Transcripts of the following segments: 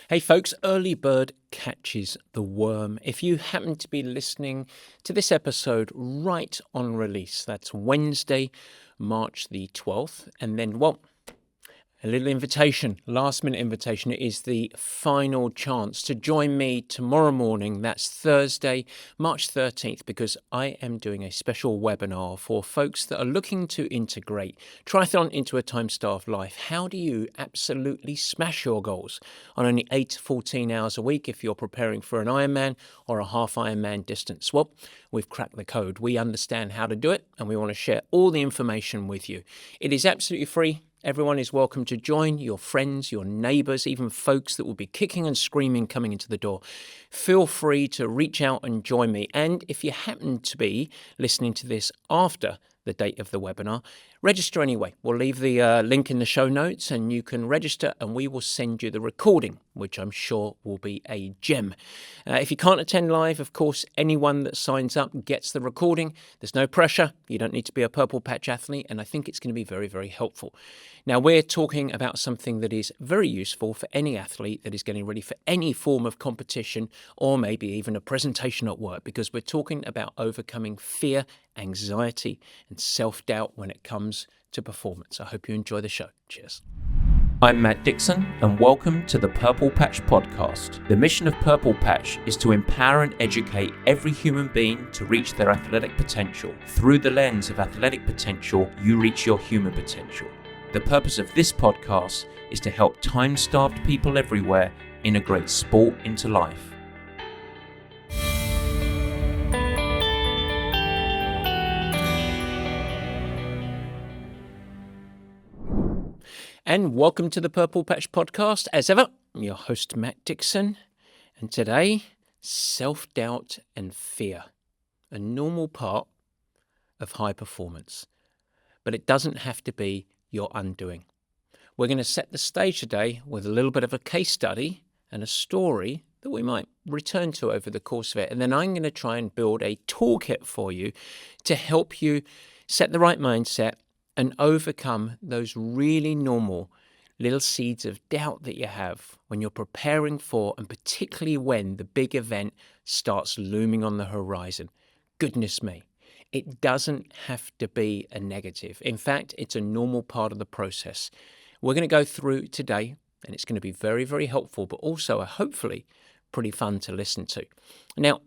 Hey folks, early bird catches the worm. If you happen to be listening to this episode right on release, that's Wednesday, March the 12th, and then, a little invitation, last minute invitation. It is the final chance to join me tomorrow morning. That's Thursday, March 13th, because I am doing a special webinar for folks that are looking to integrate triathlon into a time-starved life. How do you absolutely smash your goals on only 8 to 14 hours a week if you're preparing for an Ironman or a half Ironman distance? Well, we've cracked the code. We understand how to do it, and we want to share all the information with you. It is absolutely free. Everyone is welcome to join, your friends, your neighbours, even folks that will be kicking and screaming coming into the door. Feel free to reach out and join me. And if you happen to be listening to this after the date of the webinar, register anyway. We'll leave the link in the show notes and you can register and we will send you the recording, which I'm sure will be a gem. If you can't attend live, of course, anyone that signs up gets the recording. There's no pressure. You don't need to be a purple patch athlete, and I think it's going to be very, very helpful. Now, we're talking about something that is very useful for any athlete that is getting ready for any form of competition or maybe even a presentation at work, because we're talking about overcoming fear, anxiety, and self-doubt when it comes to performance. I hope you enjoy the show. Cheers. I'm Matt Dixon, and welcome to the Purple Patch Podcast. The mission of Purple Patch is to empower and educate every human being to reach their athletic potential. Through the lens of athletic potential, you reach your human potential. The purpose of this podcast is to help time-starved people everywhere integrate sport into life. And welcome to the Purple Patch Podcast. As ever, I'm your host, Matt Dixon. And today, self-doubt and fear, a normal part of high performance. But it doesn't have to be your undoing. We're going to set the stage today with a little bit of a case study and a story that we might return to over the course of it. And then I'm going to try and build a toolkit for you to help you set the right mindset and overcome those really normal little seeds of doubt that you have when you're preparing for, and particularly when the big event starts looming on the horizon. Goodness me, it doesn't have to be a negative. In fact, it's a normal part of the process. We're going to go through today, and it's going to be very, very helpful, but also hopefully pretty fun to listen to. Now,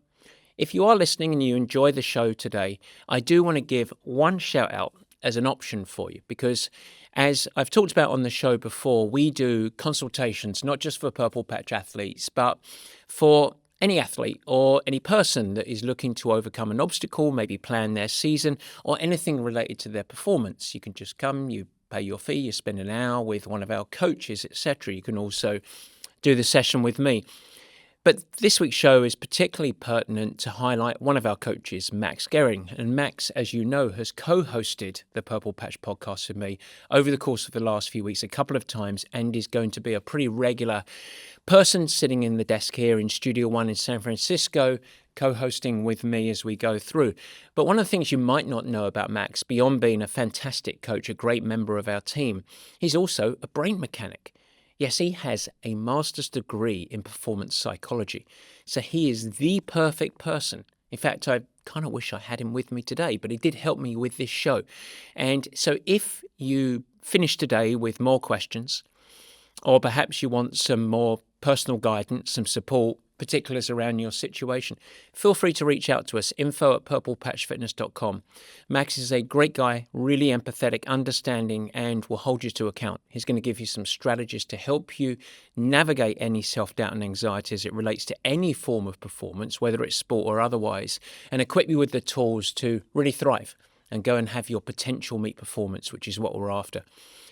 if you are listening and you enjoy the show today, I do want to give one shout out as an option for you, because as I've talked about on the show before, we do consultations, not just for Purple Patch athletes, but for any athlete or any person that is looking to overcome an obstacle, maybe plan their season or anything related to their performance. You can just come, you pay your fee, you spend an hour with one of our coaches, etc. You can also do the session with me. But this week's show is particularly pertinent to highlight one of our coaches, Max Gehring. And Max, as you know, has co-hosted the Purple Patch podcast with me over the course of the last few weeks a couple of times, and is going to be a pretty regular person sitting in the desk here in Studio One in San Francisco, co-hosting with me as we go through. But one of the things you might not know about Max, beyond being a fantastic coach, a great member of our team, he's also a brain mechanic. Yes, he has a master's degree in performance psychology. So he is the perfect person. In fact, I kind of wish I had him with me today, but he did help me with this show. And so if you finish today with more questions, or perhaps you want some more personal guidance, some support, particulars around your situation, feel free to reach out to us, info@purplepatchfitness.com. Max is a great guy, really empathetic, understanding, and will hold you to account. He's going to give you some strategies to help you navigate any self-doubt and anxiety as it relates to any form of performance, whether it's sport or otherwise, and equip you with the tools to really thrive and go and have your potential meet performance, which is what we're after.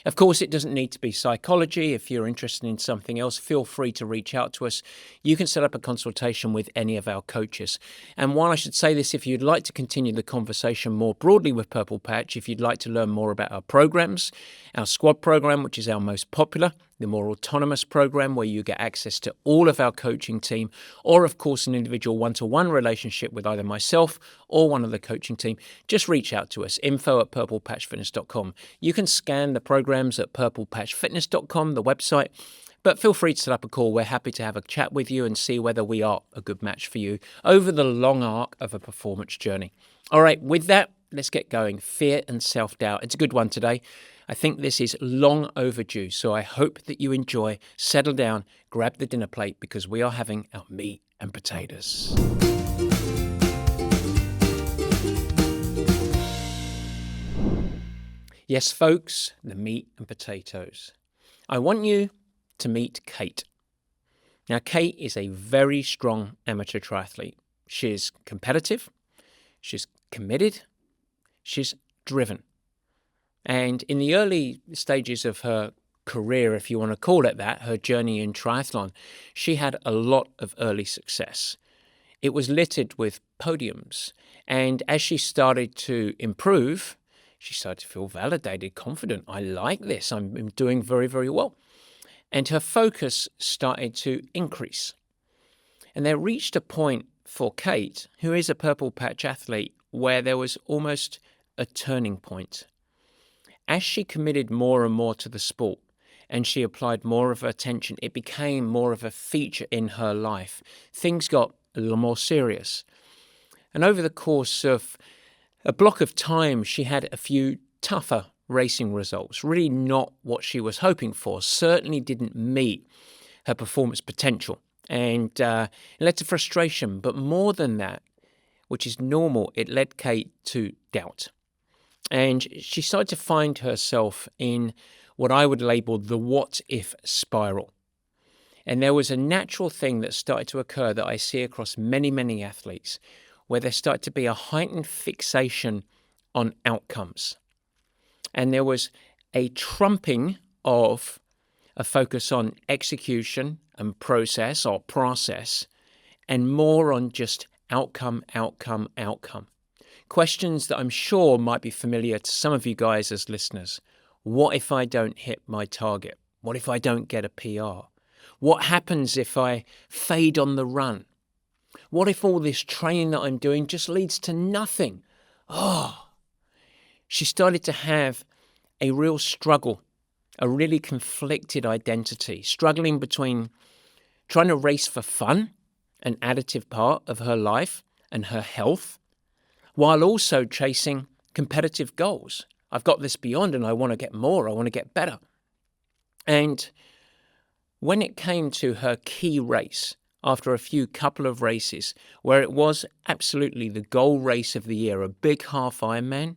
Of course, it doesn't need to be psychology. If you're interested in something else, feel free to reach out to us. You can set up a consultation with any of our coaches. And while I should say this, if you'd like to continue the conversation more broadly with Purple Patch, if you'd like to learn more about our programs, our squad program, which is our most popular, the more autonomous program where you get access to all of our coaching team, or of course an individual one-to-one relationship with either myself or one of the coaching team, just reach out to us, info@purplepatchfitness.com. You can scan the programs at purplepatchfitness.com, the website. But feel free to set up a call. We're happy to have a chat with you and see whether we are a good match for you over the long arc of a performance journey. All right, with that, let's get going. Fear and self-doubt. It's a good one today. I think this is long overdue, so I hope that you enjoy. Settle down, grab the dinner plate, because we are having our meat and potatoes. Yes, folks, the meat and potatoes. I want you to meet Kate. Now, Kate is a very strong amateur triathlete. She's competitive, she's committed, she's driven. And in the early stages of her career, if you want to call it that, her journey in triathlon, she had a lot of early success. It was littered with podiums. And as she started to improve, she started to feel validated, confident. I like this. I'm doing very, very well. And her focus started to increase. And there reached a point for Kate, who is a purple patch athlete, where there was almost a turning point. As she committed more and more to the sport and she applied more of her attention, it became more of a feature in her life. Things got a little more serious. And over the course of a block of time, she had a few tougher racing results, really not what she was hoping for, certainly didn't meet her performance potential. And it led to frustration, but more than that, which is normal, it led Kate to doubt. And she started to find herself in what I would label the what-if spiral. And there was a natural thing that started to occur that I see across many, many athletes, where there started to be a heightened fixation on outcomes. And there was a trumping of a focus on execution and process, and more on just outcome. Questions that I'm sure might be familiar to some of you guys as listeners. What if I don't hit my target? What if I don't get a PR? What happens if I fade on the run? What if all this training that I'm doing just leads to nothing? She started to have a real struggle, a really conflicted identity, struggling between trying to race for fun, an additive part of her life and her health, while also chasing competitive goals. I've got this beyond and I want to get more, I want to get better. And when it came to her key race, after a couple of races, where it was absolutely the goal race of the year, a big half Ironman,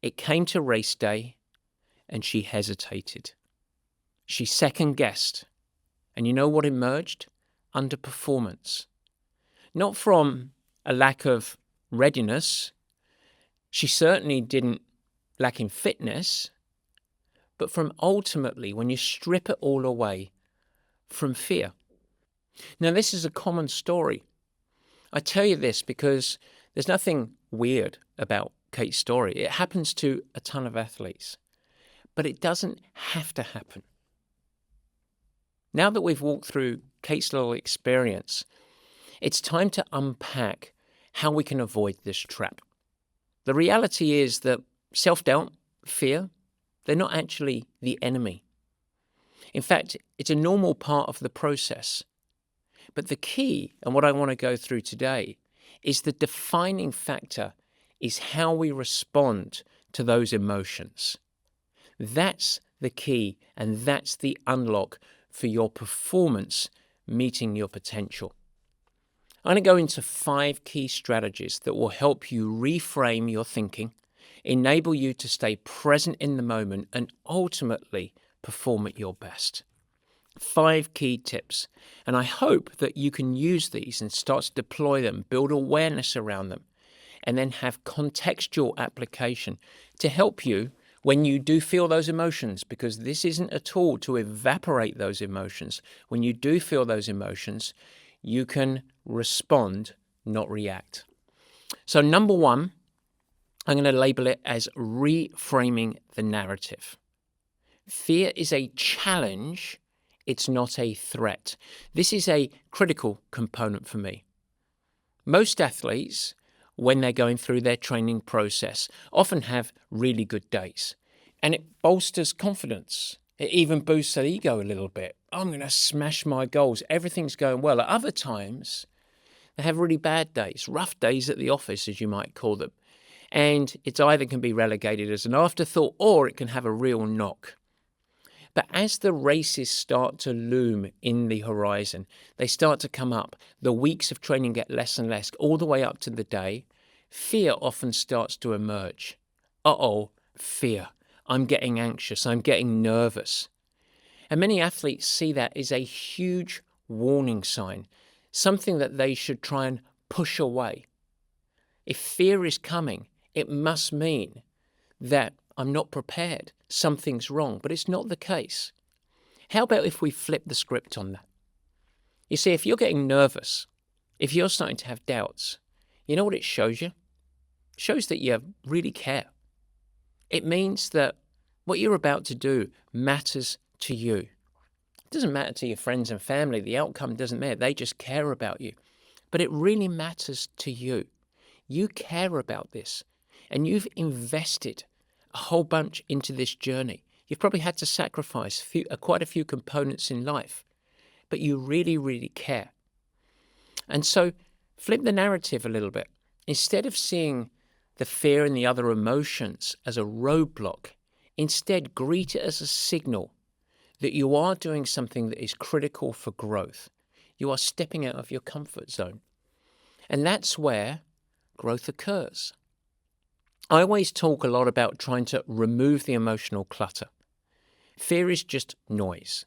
it came to race day and she hesitated. She second-guessed. And you know what emerged? Underperformance. Not from a lack of readiness. She certainly didn't lack in fitness, but from ultimately, when you strip it all away, from fear. Now, this is a common story. I tell you this because there's nothing weird about Kate's story. It happens to a ton of athletes, but it doesn't have to happen. Now that we've walked through Kate's little experience, it's time to unpack how we can avoid this trap. The reality is that self-doubt, fear, they're not actually the enemy. In fact, it's a normal part of the process. But the key, and what I want to go through today, is the defining factor is how we respond to those emotions. That's the key, and that's the unlock for your performance meeting your potential. I'm going to go into 5 key strategies that will help you reframe your thinking, enable you to stay present in the moment, and ultimately perform at your best. 5 key tips. And I hope that you can use these and start to deploy them, build awareness around them, and then have contextual application to help you when you do feel those emotions, because this isn't a tool to evaporate those emotions. When you do feel those emotions, you can respond, not react. So number 1, I'm going to label it as reframing the narrative. Fear is a challenge. It's not a threat. This is a critical component for me. Most athletes, when they're going through their training process, often have really good days. And it bolsters confidence. It even boosts their ego a little bit. I'm going to smash my goals. Everything's going well. At other times, they have really bad days, rough days at the office, as you might call them. And it's either can be relegated as an afterthought or it can have a real knock. But as the races start to loom in the horizon, they start to come up, the weeks of training get less and less, all the way up to the day, fear often starts to emerge. Fear. I'm getting anxious. I'm getting nervous. And many athletes see that as a huge warning sign, something that they should try and push away. If fear is coming, it must mean that I'm not prepared. Something's wrong, but it's not the case. How about if we flip the script on that? You see, if you're getting nervous, if you're starting to have doubts, you know what it shows you? It shows that you really care. It means that what you're about to do matters to you. It doesn't matter to your friends and family. The outcome doesn't matter. They just care about you. But it really matters to you. You care about this, and you've invested a whole bunch into this journey. You've probably had to sacrifice quite a few components in life, but you really, really care. And so flip the narrative a little bit. Instead of seeing the fear and the other emotions as a roadblock, instead greet it as a signal that you are doing something that is critical for growth. You are stepping out of your comfort zone. And that's where growth occurs. I always talk a lot about trying to remove the emotional clutter. Fear is just noise.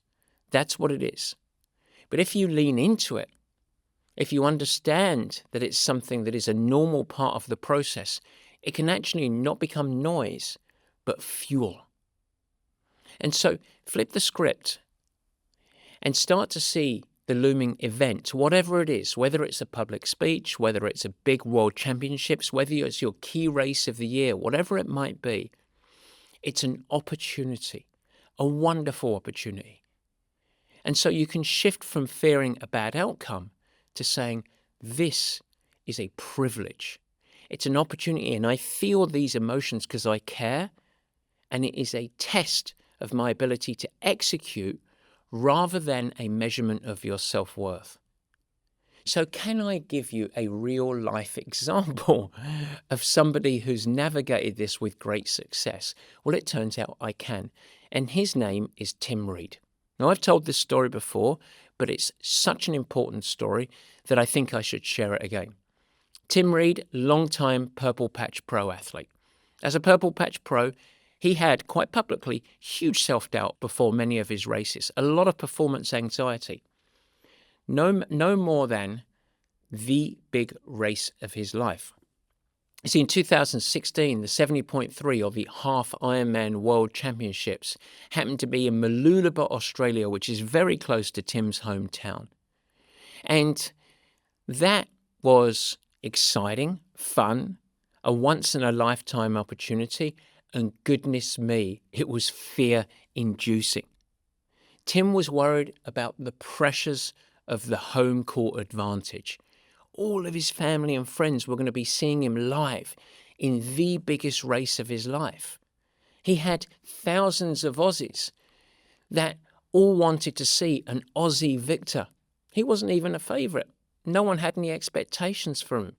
That's what it is. But if you lean into it, if you understand that it's something that is a normal part of the process, it can actually not become noise, but fuel. And so flip the script and start to see the looming event, whatever it is, whether it's a public speech, whether it's a big world championships, whether it's your key race of the year, whatever it might be, it's an opportunity, a wonderful opportunity. And so you can shift from fearing a bad outcome to saying, this is a privilege. It's an opportunity, and I feel these emotions because I care, and it is a test of my ability to execute rather than a measurement of your self-worth. So can I give you a real life example of somebody who's navigated this with great success? Well, it turns out I can. And his name is Tim Reed. Now, I've told this story before, but it's such an important story that I think I should share it again. Tim Reed, long-time Purple Patch Pro athlete. As a Purple Patch Pro, he had, quite publicly, huge self-doubt before many of his races, a lot of performance anxiety. No more than the big race of his life. You see, in 2016, the 70.3 or the half Ironman World Championships happened to be in Mooloolaba, Australia, which is very close to Tim's hometown. And that was exciting, fun, a once-in-a-lifetime opportunity, and goodness me, it was fear-inducing. Tim was worried about the pressures of the home court advantage. All of his family and friends were going to be seeing him live in the biggest race of his life. He had thousands of Aussies that all wanted to see an Aussie victor. He wasn't even a favourite. No one had any expectations for him.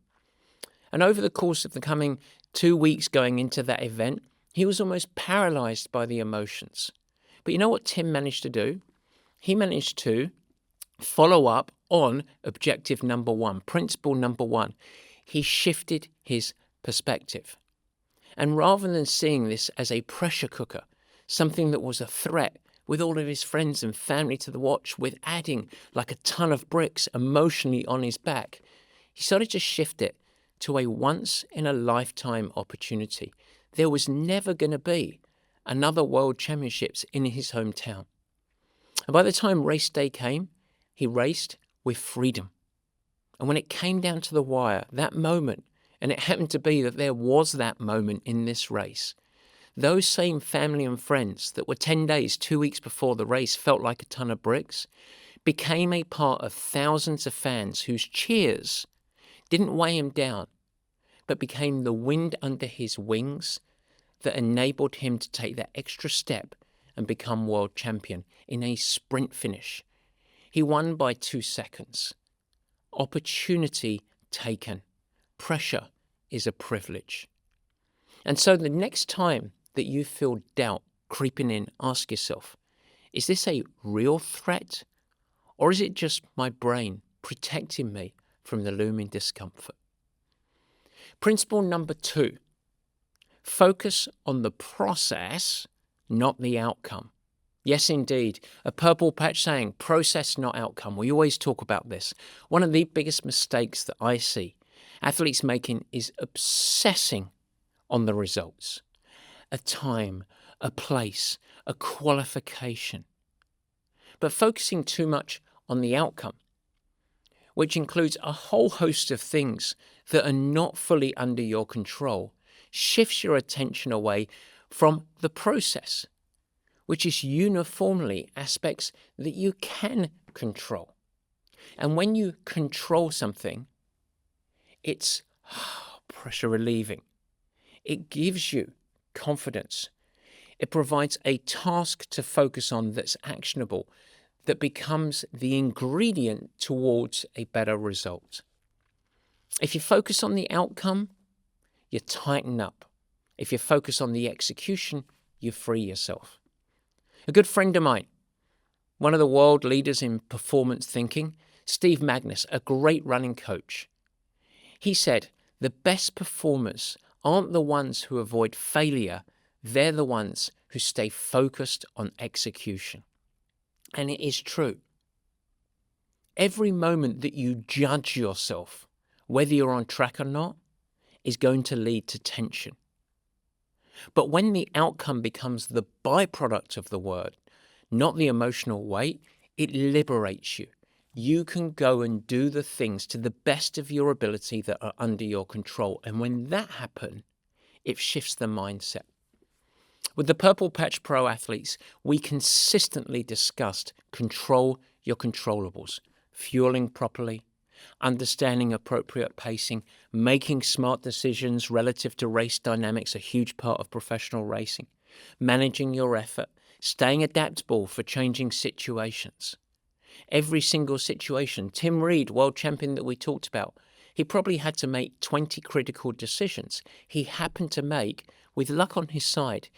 And over the course of the coming 2 weeks going into that event, he was almost paralyzed by the emotions. But you know what Tim managed to do? He managed to follow up on objective number one, principle number one. He shifted his perspective. And rather than seeing this as a pressure cooker, something that was a threat with all of his friends and family to the watch, with adding like a ton of bricks emotionally on his back, he started to shift it to a once-in-a-lifetime opportunity. There was never going to be another World Championships in his hometown. And by the time race day came, he raced with freedom. And when it came down to the wire, that moment, and it happened to be that there was that moment in this race, those same family and friends that were 10 days, 2 weeks before the race felt like a ton of bricks, became a part of thousands of fans whose cheers didn't weigh him down, but became the wind under his wings that enabled him to take that extra step and become world champion in a sprint finish. He won by 2 seconds. Opportunity taken. Pressure is a privilege. And so the next time that you feel doubt creeping in, ask yourself, is this a real threat, or is it just my brain protecting me from the looming discomfort? Principle number 2, focus on the process, not the outcome. Yes, indeed. A purple patch saying, process, not outcome. We always talk about this. One of the biggest mistakes that I see athletes making is obsessing on the results. A time, a place, a qualification. But focusing too much on the outcome, which includes a whole host of things that are not fully under your control, shifts your attention away from the process, which is uniformly aspects that you can control. And when you control something, it's pressure relieving. It gives you confidence. It provides a task to focus on that's actionable, that becomes the ingredient towards a better result. If you focus on the outcome, you tighten up. If you focus on the execution, you free yourself. A good friend of mine, one of the world leaders in performance thinking, Steve Magnus, a great running coach, he said, the best performers aren't the ones who avoid failure, they're the ones who stay focused on execution. And it is true. Every moment that you judge yourself, whether you're on track or not, is going to lead to tension. But when the outcome becomes the byproduct of the word, not the emotional weight, it liberates you. You can go and do the things to the best of your ability that are under your control. And when that happens, it shifts the mindset. With the Purple Patch Pro athletes, we consistently discussed control your controllables, fueling properly, understanding appropriate pacing, making smart decisions relative to race dynamics, a huge part of professional racing, managing your effort, staying adaptable for changing situations. Every single situation, Tim Reed, world champion that we talked about, he probably had to make 20 critical decisions. He happened to make, with luck on his side,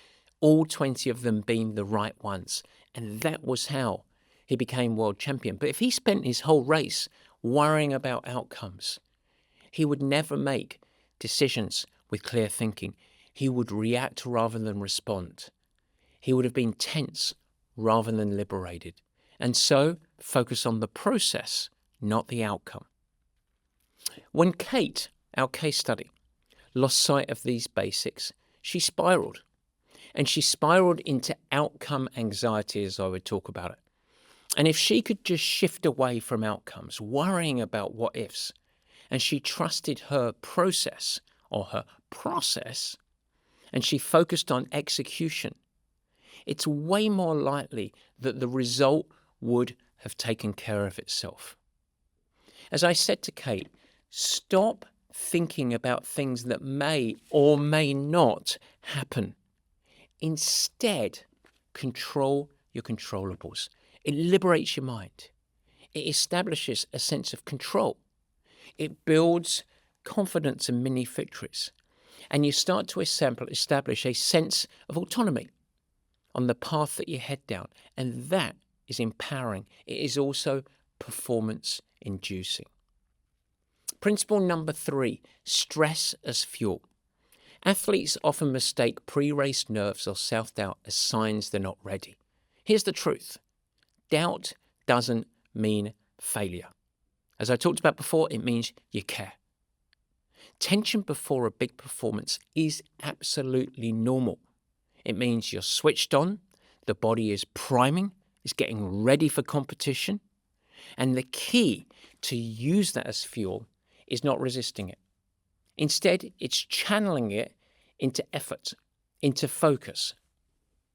all 20 of them being the right ones. And that was how he became world champion. But if he spent his whole race worrying about outcomes, he would never make decisions with clear thinking. He would react rather than respond. He would have been tense rather than liberated. And so, focus on the process, not the outcome. When Kate, our case study, lost sight of these basics, she spiraled. And she spiraled into outcome anxiety, as I would talk about it. And if she could just shift away from outcomes, worrying about what ifs, and she trusted her process or her process, and she focused on execution, it's way more likely that the result would have taken care of itself. As I said to Kate, stop thinking about things that may or may not happen. Instead, control your controllables. It liberates your mind. It establishes a sense of control. It builds confidence and mini victories. And you start to establish a sense of autonomy on the path that you head down. And that is empowering. It is also performance inducing. Principle number 3, stress as fuel. Athletes often mistake pre-race nerves or self-doubt as signs they're not ready. Here's the truth. Doubt doesn't mean failure. As I talked about before, it means you care. Tension before a big performance is absolutely normal. It means you're switched on, the body is priming, it's getting ready for competition, and the key to use that as fuel is not resisting it. Instead, it's channeling it into effort, into focus.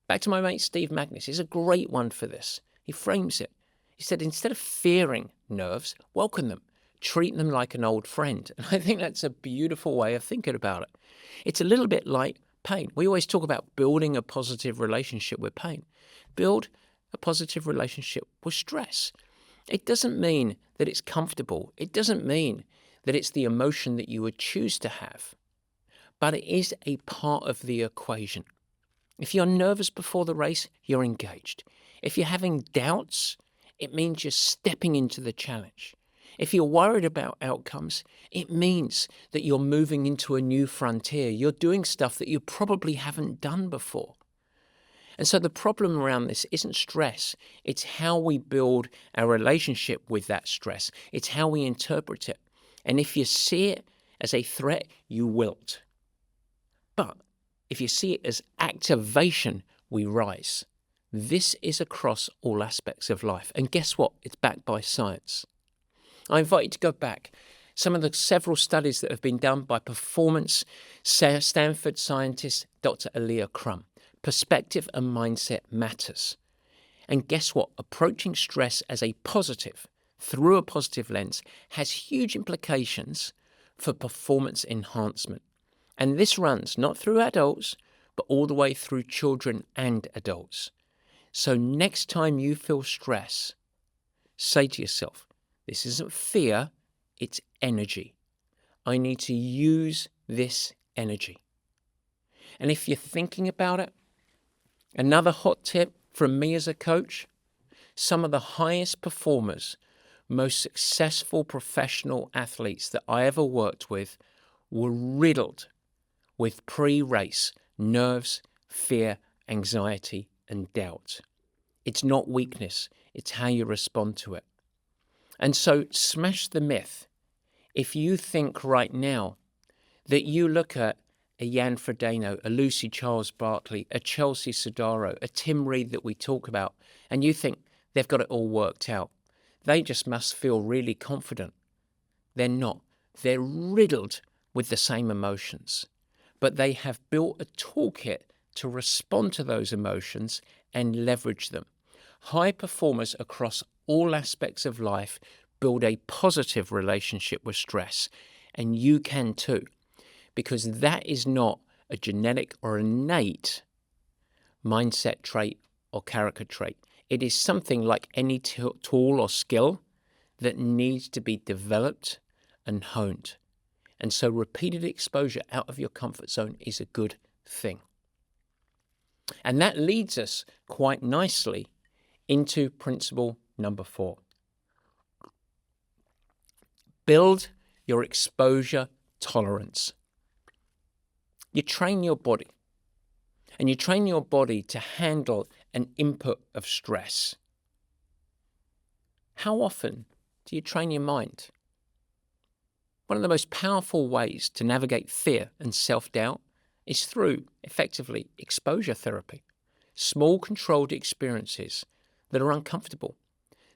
Back to my mate Steve Magnus, he's a great one for this. He frames it. He said, instead of fearing nerves, welcome them. Treat them like an old friend. And I think that's a beautiful way of thinking about it. It's a little bit like pain. We always talk about building a positive relationship with pain. Build a positive relationship with stress. It doesn't mean that it's comfortable. It doesn't mean that it's the emotion that you would choose to have, but it is a part of the equation. If you're nervous before the race, you're engaged. If you're having doubts, it means you're stepping into the challenge. If you're worried about outcomes, it means that you're moving into a new frontier. You're doing stuff that you probably haven't done before. And so the problem around this isn't stress. It's how we build our relationship with that stress. It's how we interpret it. And if you see it as a threat, you wilt. But if you see it as activation, we rise. This is across all aspects of life. And guess what? It's backed by science. I invite you to go back. Some of the several studies that have been done by performance Stanford scientist Dr. Aaliyah Crum. Perspective and mindset matters. And guess what? Approaching stress as a positive, through a positive lens, has huge implications for performance enhancement. And this runs not through adults, but all the way through children and adults. So next time you feel stress, say to yourself, this isn't fear, it's energy. I need to use this energy. And if you're thinking about it, another hot tip from me as a coach, some of the highest performers, most successful professional athletes that I ever worked with were riddled with pre-race nerves, fear, anxiety, and doubt. It's not weakness, it's how you respond to it. And so smash the myth. If you think right now that you look at a Jan Frodeno, a Lucy Charles Barkley, a Chelsea Sodaro, a Tim Reed that we talk about, and you think they've got it all worked out, they just must feel really confident. They're not. They're riddled with the same emotions, but they have built a toolkit to respond to those emotions and leverage them. High performers across all aspects of life build a positive relationship with stress, and you can too, because that is not a genetic or innate mindset trait or character trait. It is something like any tool or skill that needs to be developed and honed. And so repeated exposure out of your comfort zone is a good thing. And that leads us quite nicely into principle number 4. Build your exposure tolerance. You train your body, and you train your body to handle an input of stress. How often do you train your mind? One of the most powerful ways to navigate fear and self-doubt is through, effectively, exposure therapy. Small, controlled experiences that are uncomfortable,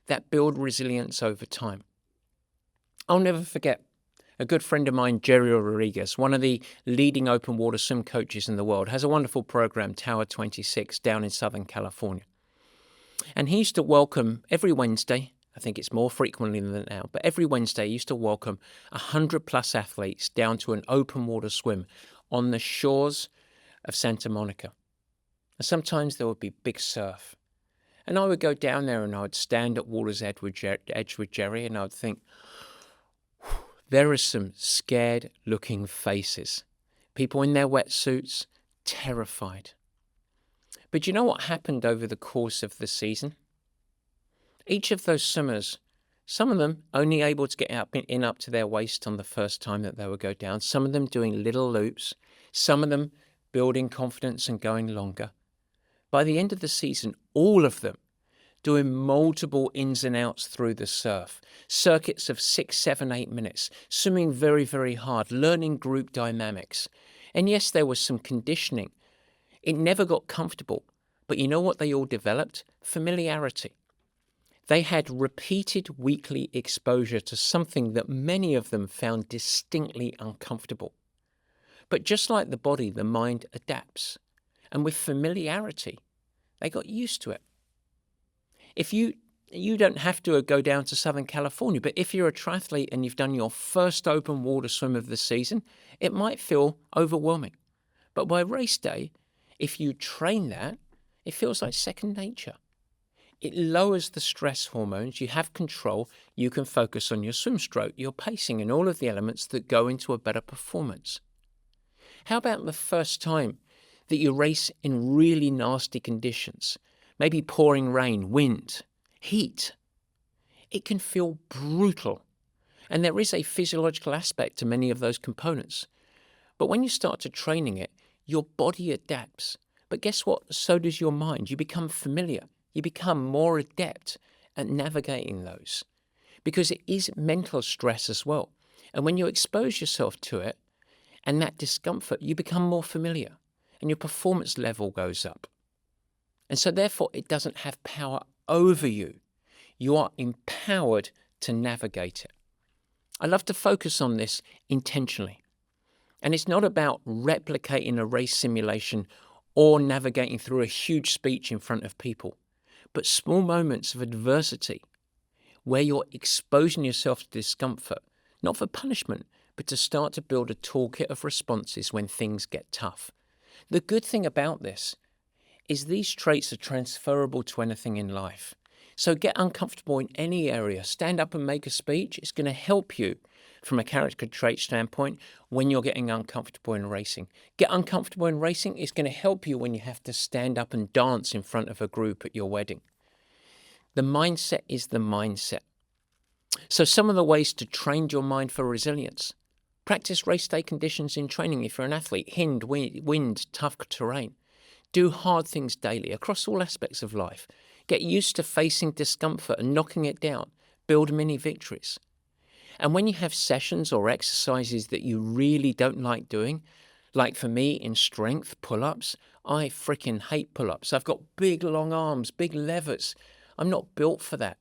that build resilience over time. I'll never forget a good friend of mine, Jerry Rodriguez, one of the leading open water swim coaches in the world, has a wonderful program, Tower 26, down in Southern California. And he used to welcome every Wednesday, I think it's more frequently than now, but every Wednesday he used to welcome 100+ athletes down to an open water swim on the shores of Santa Monica. And sometimes there would be big surf. And I would go down there and I would stand at water's edge with Jerry, and I would think, there are some scared looking faces. People in their wetsuits, terrified. But you know what happened over the course of the season? Each of those swimmers, some of them only able to get up to their waist on the first time that they would go down, some of them doing little loops, some of them building confidence and going longer. By the end of the season, all of them doing multiple ins and outs through the surf, circuits of 6, 7, 8 minutes, swimming very, very hard, learning group dynamics. And yes, there was some conditioning. It never got comfortable, but you know what they all developed? Familiarity. They had repeated weekly exposure to something that many of them found distinctly uncomfortable. But just like the body, the mind adapts. And with familiarity, they got used to it. If you don't have to go down to Southern California, but if you're a triathlete and you've done your first open water swim of the season, it might feel overwhelming. But by race day, if you train that, it feels like second nature. It lowers the stress hormones, you have control, you can focus on your swim stroke, your pacing, and all of the elements that go into a better performance. How about the first time that you race in really nasty conditions? Maybe pouring rain, wind, heat. It can feel brutal. And there is a physiological aspect to many of those components. But when you start to training it, your body adapts. But guess what? So does your mind. You become familiar. You become more adept at navigating those. Because it is mental stress as well. And when you expose yourself to it and that discomfort, you become more familiar and your performance level goes up. And so therefore, it doesn't have power over you. You are empowered to navigate it. I love to focus on this intentionally. And it's not about replicating a race simulation or navigating through a huge speech in front of people, but small moments of adversity where you're exposing yourself to discomfort, not for punishment, but to start to build a toolkit of responses when things get tough. The good thing about this is these traits are transferable to anything in life. So get uncomfortable in any area. Stand up and make a speech. It's going to help you from a character trait standpoint when you're getting uncomfortable in racing. Get uncomfortable in racing. It's going to help you when you have to stand up and dance in front of a group at your wedding. The mindset is the mindset. So some of the ways to train your mind for resilience. Practice race day conditions in training if you're an athlete. Wind, tough terrain. Do hard things daily across all aspects of life. Get used to facing discomfort and knocking it down. Build mini victories. And when you have sessions or exercises that you really don't like doing, like for me in strength, pull-ups, I freaking hate pull-ups. I've got big long arms, big levers. I'm not built for that.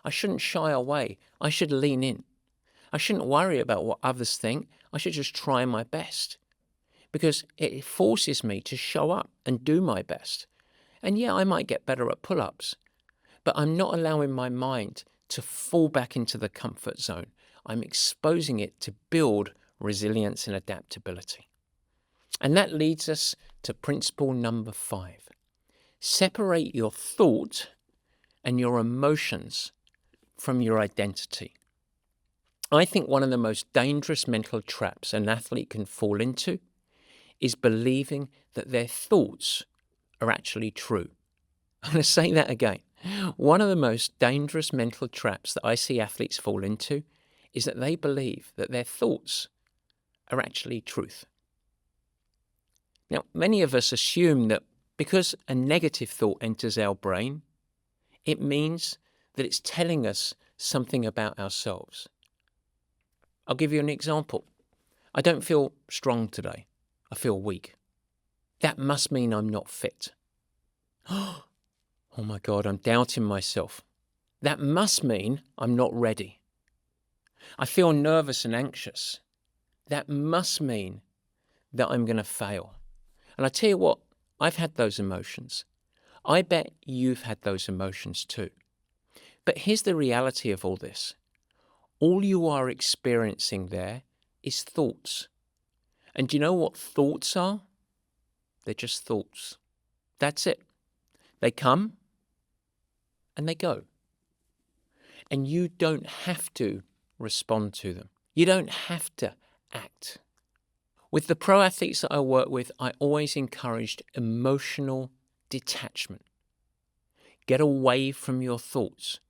I shouldn't shy away. I should lean in. I shouldn't worry about what others think. I should just try my best. Because it forces me to show up and do my best. And yeah, I might get better at pull-ups, but I'm not allowing my mind to fall back into the comfort zone. I'm exposing it to build resilience and adaptability. And that leads us to principle number 5. Separate your thought and your emotions from your identity. I think one of the most dangerous mental traps an athlete can fall into is believing that their thoughts are actually true. I'm going to say that again. One of the most dangerous mental traps that I see athletes fall into is that they believe that their thoughts are actually truth. Now, many of us assume that because a negative thought enters our brain, it means that it's telling us something about ourselves. I'll give you an example. I don't feel strong today. I feel weak. That must mean I'm not fit. Oh my God, I'm doubting myself. That must mean I'm not ready. I feel nervous and anxious. That must mean that I'm going to fail. And I tell you what, I've had those emotions. I bet you've had those emotions too. But here's the reality of all this. All you are experiencing there is thoughts. And do you know what thoughts are? They're just thoughts. That's it. They come and they go. And you don't have to respond to them. You don't have to act. With the pro athletes that I work with, I always encouraged emotional detachment. Get away from your thoughts.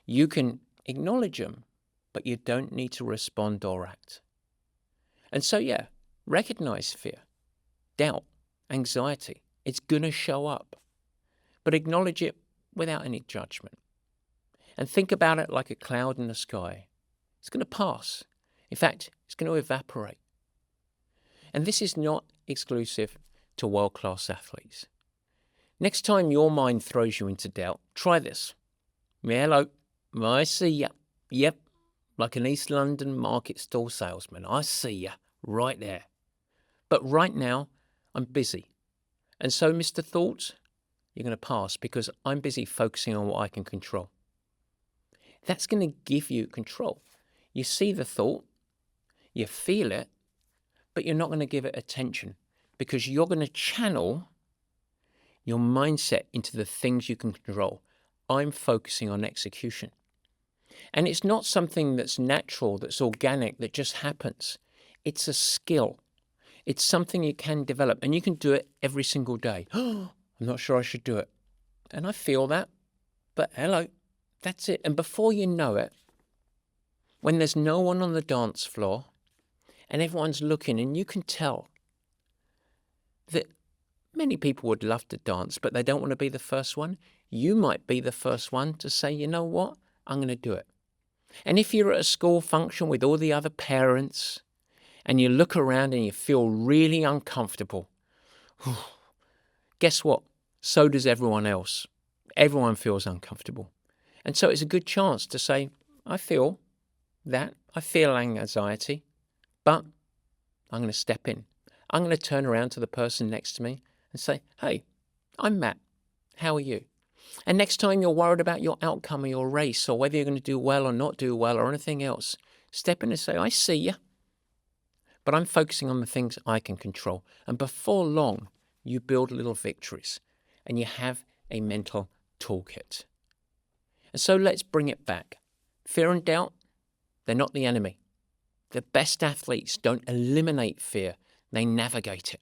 You can acknowledge them, but you don't need to respond or act. And so, yeah, recognize fear, doubt, anxiety. It's going to show up, but acknowledge it without any judgment. And think about it like a cloud in the sky. It's going to pass. In fact, it's going to evaporate. And this is not exclusive to world-class athletes. Next time your mind throws you into doubt, try this. Hello, I see ya. Yep, like an East London market stall salesman. I see ya right there. But right now, I'm busy. And so, Mr. Thoughts, you're going to pass because I'm busy focusing on what I can control. That's going to give you control. You see the thought, you feel it, but you're not going to give it attention because you're going to channel your mindset into the things you can control. I'm focusing on execution. And it's not something that's natural, that's organic, that just happens. It's a skill. It's something you can develop, and you can do it every single day. Oh, I'm not sure I should do it. And I feel that, but hello, that's it. And before you know it, when there's no one on the dance floor and everyone's looking, and you can tell that many people would love to dance, but they don't want to be the first one. You might be the first one to say, you know what, I'm going to do it. And if you're at a school function with all the other parents and you look around and you feel really uncomfortable, guess what? So does everyone else. Everyone feels uncomfortable. And so it's a good chance to say, I feel that. I feel anxiety, but I'm going to step in. I'm going to turn around to the person next to me and say, hey, I'm Matt. How are you? And next time you're worried about your outcome or your race or whether you're going to do well or not do well or anything else, step in and say, I see you, but I'm focusing on the things I can control. And before long, you build little victories and you have a mental toolkit. And so let's bring it back. Fear and doubt, they're not the enemy. The best athletes don't eliminate fear, they navigate it.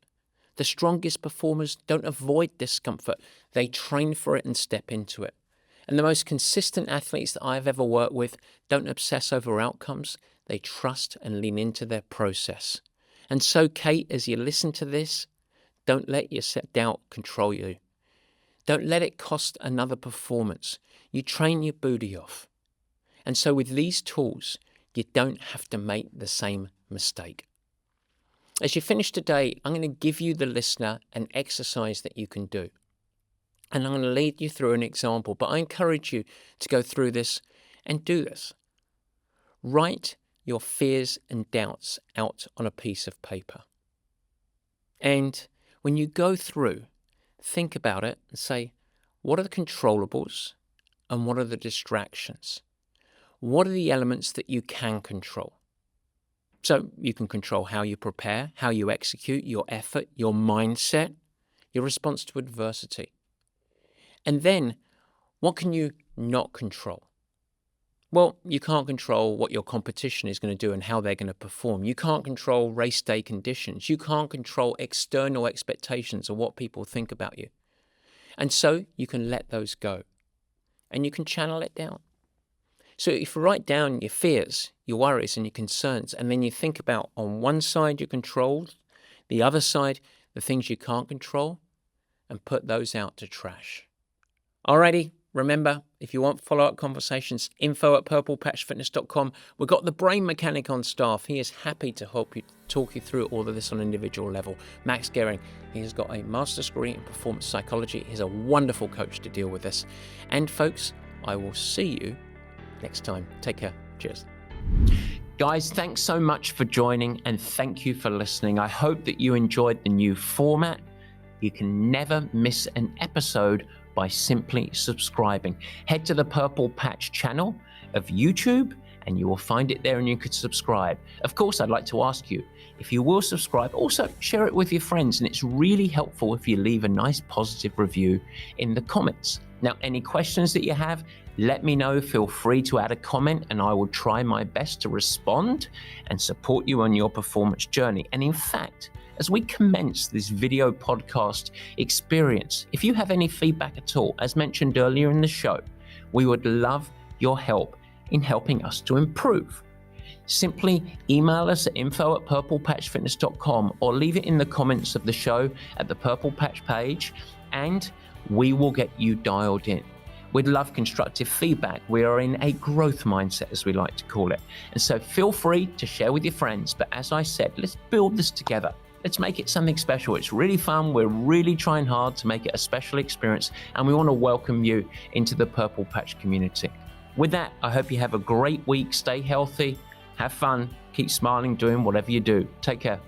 The strongest performers don't avoid discomfort, they train for it and step into it. And the most consistent athletes that I've ever worked with don't obsess over outcomes, they trust and lean into their process. And so, Kate, as you listen to this, don't let your doubt control you. Don't let it cost another performance. You train your booty off. And so with these tools, you don't have to make the same mistake. As you finish today, I'm going to give you, the listener, an exercise that you can do. And I'm going to lead you through an example, but I encourage you to go through this and do this. Write your fears and doubts out on a piece of paper. And when you go through, think about it and say, what are the controllables and what are the distractions? What are the elements that you can control? So you can control how you prepare, how you execute, your effort, your mindset, your response to adversity. And then, what can you not control? Well, you can't control what your competition is going to do and how they're going to perform. You can't control race day conditions. You can't control external expectations of what people think about you. And so you can let those go. And you can channel it down. So if you write down your fears, your worries and your concerns, and then you think about on one side your controls, the other side the things you can't control, and put those out to trash. Alrighty, remember, if you want follow-up conversations, info@purplepatchfitness.com. We've got the brain mechanic on staff. He is happy to help you, talk you through all of this on an individual level. Max Gehring, he has got a master's degree in performance psychology. He's a wonderful coach to deal with this. And folks, I will see you next time. Take care. Cheers. Guys, thanks so much for joining and thank you for listening. I hope that you enjoyed the new format. You can never miss an episode by simply subscribing. Head to the Purple Patch channel of YouTube and you will find it there and you could subscribe. Of course, I'd like to ask you, if you will subscribe, also share it with your friends, and it's really helpful if you leave a nice positive review in the comments. Now, any questions that you have, let me know. Feel free to add a comment and I will try my best to respond and support you on your performance journey. And in fact, as we commence this video podcast experience, if you have any feedback at all, as mentioned earlier in the show, we would love your help in helping us to improve. Simply email us at info@purplepatchfitness.com or leave it in the comments of the show at the Purple Patch page and we will get you dialed in. We'd love constructive feedback. We are in a growth mindset, as we like to call it. And so feel free to share with your friends. But as I said, let's build this together. Let's make it something special. It's really fun. We're really trying hard to make it a special experience. And we want to welcome you into the Purple Patch community. With that, I hope you have a great week. Stay healthy, have fun, keep smiling, doing whatever you do. Take care.